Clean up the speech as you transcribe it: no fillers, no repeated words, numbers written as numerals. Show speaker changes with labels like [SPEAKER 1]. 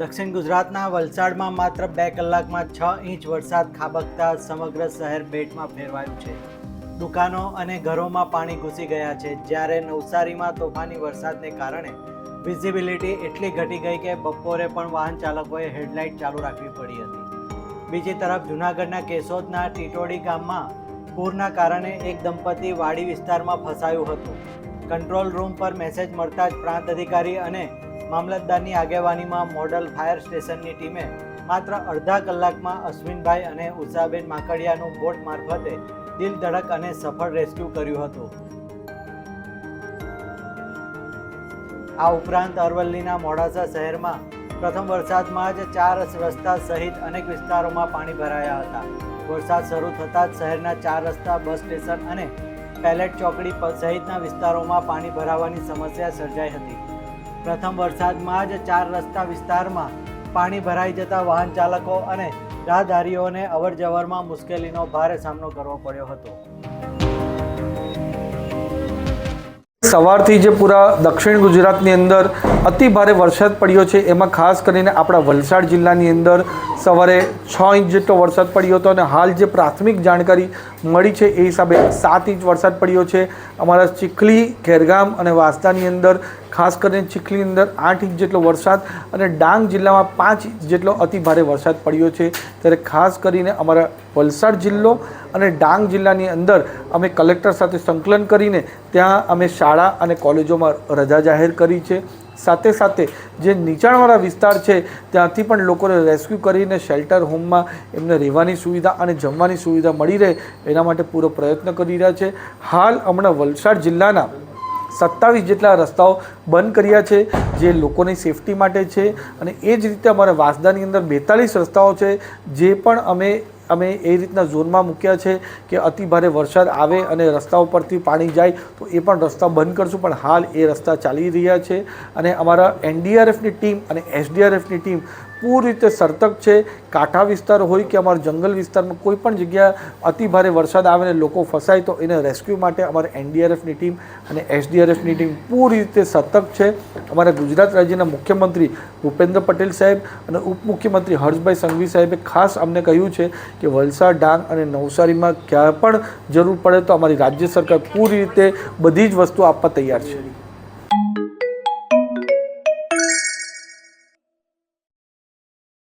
[SPEAKER 1] દક્ષિણ ગુજરાતના વલસાડમાં માત્ર 2 કલાકમાં 6 ઇંચ વરસાદ ખાબકતા સમગ્ર શહેર બેટમાં ફેરવાયું છે। દુકાનો અને ઘરોમાં પાણી ઘૂસી ગયા છે, જ્યારે નવસારીમાં તોફાની વરસાદને કારણે વિઝિબિલિટી એટલી ઘટી ગઈ કે બપોરે પણ વાહન ચાલકોએ હેડલાઇટ ચાલુ રાખવી પડી હતી। બીજી તરફ જૂનાગઢના કેશોદના ટીટોડી ગામમાં પૂરના કારણે એક દંપતી વાડી વિસ્તારમાં ફસાયું હતું। કંટ્રોલ રૂમ પર મેસેજ મળતા જ પ્રાંત અધિકારી અને મામલતદારની આગેવાનીમાં મોડલ ફાયર સ્ટેશનની ટીમે માત્ર અડધા કલાકમાં અશ્વિનભાઈ અને ઉષાબેન માકડિયાનું બોટ મારફતે દિલ ધડક અને સફળ રેસ્ક્યુ કર્યું હતું। આ ઉપરાંત અરવલ્લીના મોડાસા શહેરમાં પ્રથમ વરસાદમાં જ 4 રસ્તા સહિત અનેક વિસ્તારોમાં પાણી ભરાયા હતા। વરસાદ શરૂ થતાં જ શહેરના 4 રસ્તા, બસ સ્ટેશન અને પેલેટ ચોકડી સહિતના વિસ્તારોમાં પાણી ભરાવાની સમસ્યા સર્જાઈ હતી। પ્રથમ વરસાદમાં જ 4 રસ્તા વિસ્તારમાં પાણી ભરાઈ જતા વાહન ચાલકો અને રાહદારીઓને અવરજવરમાં મુશ્કેલીનો ભારે સામનો કરવો પડ્યો હતો।
[SPEAKER 2] સવારથી જે પૂરા દક્ષિણ ગુજરાતની અંદર અતિ ભારે વરસાદ પડ્યો છે, એમાં ખાસ કરીને આપણા વલસાડ જિલ્લાની અંદર સવારે 6 ઇંચ જેટલો વરસાદ પડ્યો હતો અને હાલ જે પ્રાથમિક જાણકારી મળી છે એ હિસાબે 7 ઇંચ વરસાદ પડ્યો છે। અમારા ચીખલી, ખેરગામ અને વાંસદાની અંદર ખાસ કરીને ચીખલીની અંદર 8 ઇંચ જેટલો વરસાદ અને ડાંગ જિલ્લામાં 5 ઇંચ જેટલો અતિ ભારે વરસાદ પડ્યો છે। ત્યારે ખાસ કરીને અમારા વલસાડ જિલ્લો અને ડાંગ જિલ્લાની અંદર અમે કલેક્ટર સાથે સંકલન કરીને ત્યાં અમે શાળા અને કોલેજોમાં રજા જાહેર કરી છે। સાથે સાથે જે નીચાણવાળા વિસ્તાર છે ત્યાંથી પણ લોકોને રેસ્ક્યુ કરીને શેલ્ટર હોમમાં એમને રહેવાની સુવિધા અને જમવાની સુવિધા મળી રહે એના માટે પૂરો પ્રયત્ન કરી રહ્યા છે। હાલ હમણાં વલસાડ જિલ્લાના 27 જેટલા રસ્તાઓ બંધ કર્યા છે, જે લોકોની સેફટી માટે છે અને એ જ રીતે અમારા વાંસદાની અંદર 42 રસ્તાઓ છે, જે પણ અમે એ રીતના ઝોનમાં મૂક્યા છે કે અતિ ભારે વરસાદ આવે અને રસ્તાઓ પરથી પાણી જાય તો એ પણ રસ્તા બંધ કરશું, પણ હાલ એ રસ્તા ચાલી રહ્યા છે અને અમારા NDRFની ટીમ અને SDRFની ટીમ પૂરી રીતે સતર્ક છે। કાંઠા વિસ્તાર હોય કે અમારા જંગલ વિસ્તારમાં કોઈ પણ જગ્યા અતિ ભારે વરસાદ આવે ને લોકો ફસાય તો એને રેસ્ક્યુ માટે અમારા NDRFની ટીમ અને SDRFની ટીમ પૂરી રીતે સતર્ક છે। અમારા ગુજરાત રાજ્યના મુખ્યમંત્રી ભૂપેન્દ્ર પટેલ સાહેબ અને ઉપમુખ્યમંત્રી હર્ષભાઈ સંઘવી સાહેબે ખાસ અમને કહ્યું છે કે વલસાડ, ડાંગ અને નવસારીમાં ક્યાં પણ જરૂર પડે તો અમારી રાજ્ય સરકાર પૂરી રીતે બધી જ વસ્તુ આપવા તૈયાર છે।